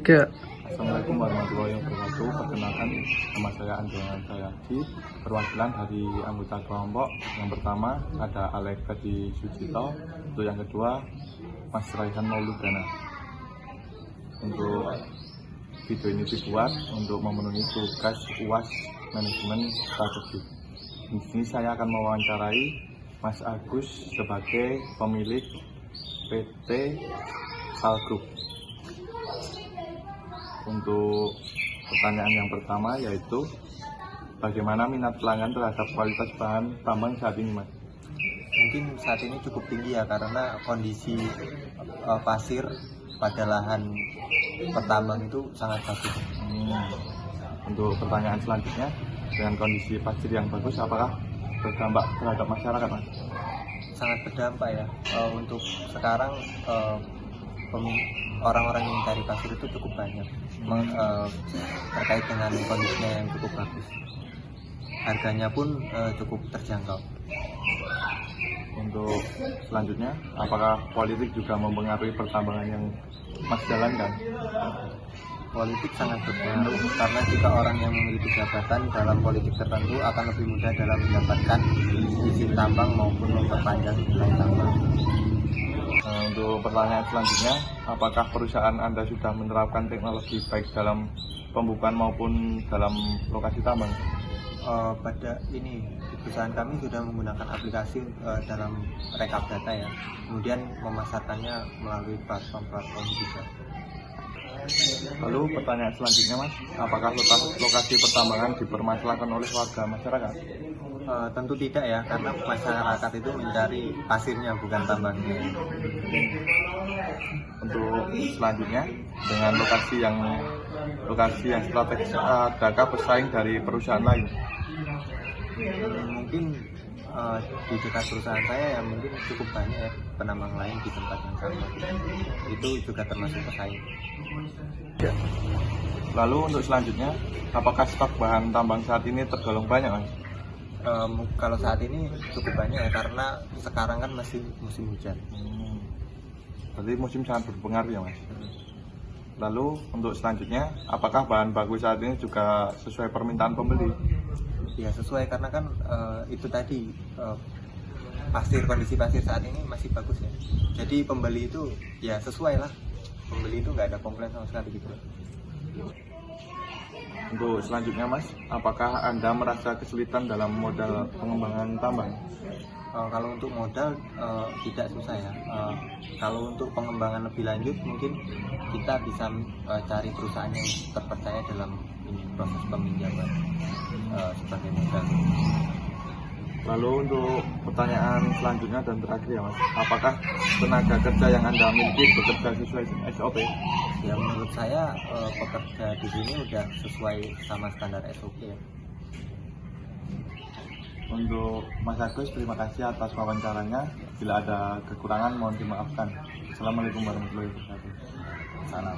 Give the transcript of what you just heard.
Tiga. Assalamualaikum warahmatullahi wabarakatuh. Perkenalkan, nama saya Andrian Sayadi, perwakilan dari anggota kelompok. Yang pertama ada Alex Hadi Sujito, untuk yang kedua Mas Raihan Mauludana. Untuk video ini dibuat untuk memenuhi tugas UAS Manajemen Strategi. Di sini saya akan mewawancarai Mas Agus sebagai pemilik PT Sal Group. Untuk pertanyaan yang pertama yaitu bagaimana minat pelanggan terhadap kualitas bahan tambang saat ini, Mas? Mungkin saat ini cukup tinggi ya, karena kondisi pasir pada lahan pertambang itu sangat bagus. Untuk pertanyaan selanjutnya, dengan kondisi pasir yang bagus, apakah berdampak terhadap masyarakat, Mas? Sangat berdampak ya. Untuk sekarang orang-orang yang mencari pasir itu cukup banyak, terkait dengan kondisinya yang cukup bagus. Harganya pun cukup terjangkau. Untuk selanjutnya, apakah politik juga mempengaruhi pertambangan yang Mas jalankan? Politik sangat berpengaruh, karena jika orang yang memiliki jabatan dalam politik tertentu akan lebih mudah dalam mendapatkan izin tambang maupun memperpanjang nilai tambang. Untuk pertanyaan selanjutnya, apakah perusahaan Anda sudah menerapkan teknologi baik dalam pembukaan maupun dalam lokasi tambang? Pada ini perusahaan kami sudah menggunakan aplikasi dalam rekap data ya, kemudian memasarkannya melalui platform digital. Lalu pertanyaan selanjutnya, Mas, apakah lokasi pertambangan dipermasalahkan oleh warga masyarakat? Tentu tidak ya, karena masyarakat itu mencari pasirnya bukan tambangnya. Untuk selanjutnya, dengan lokasi yang strategis, adakah pesaing dari perusahaan lain? Mungkin di dekat perusahaan saya ya mungkin cukup banyak ya penambang lain di tempat yang sama. Itu juga termasuk pesaing. Ya. Lalu untuk selanjutnya, apakah stok bahan tambang saat ini tergolong banyak, Mas? Kalau saat ini cukup banyak ya, karena sekarang kan masih musim hujan. Berarti musim sangat berpengaruh ya, Mas? Lalu untuk selanjutnya, apakah bahan baku saat ini juga sesuai permintaan pembeli? Ya sesuai, karena kan itu tadi kondisi pasir saat ini masih bagus ya. Jadi pembeli itu ya sesuai lah. Pembeli itu nggak ada komplain sama sekali gitu. Untuk selanjutnya, Mas, apakah Anda merasa kesulitan dalam modal pengembangan tambang? Kalau untuk modal tidak susah ya. Kalau untuk pengembangan lebih lanjut mungkin kita bisa cari perusahaan yang terpercaya dalam proses peminjaman sebagai modal. Lalu untuk pertanyaan selanjutnya dan terakhir ya, Mas, apakah tenaga kerja yang Anda miliki bekerja sesuai SOP? Ya menurut saya pekerja di sini udah sesuai sama standar SOP ya. Untuk Mas Agus, terima kasih atas wawancaranya. Bila ada kekurangan mohon dimaafkan. Assalamualaikum warahmatullahi wabarakatuh. Salam.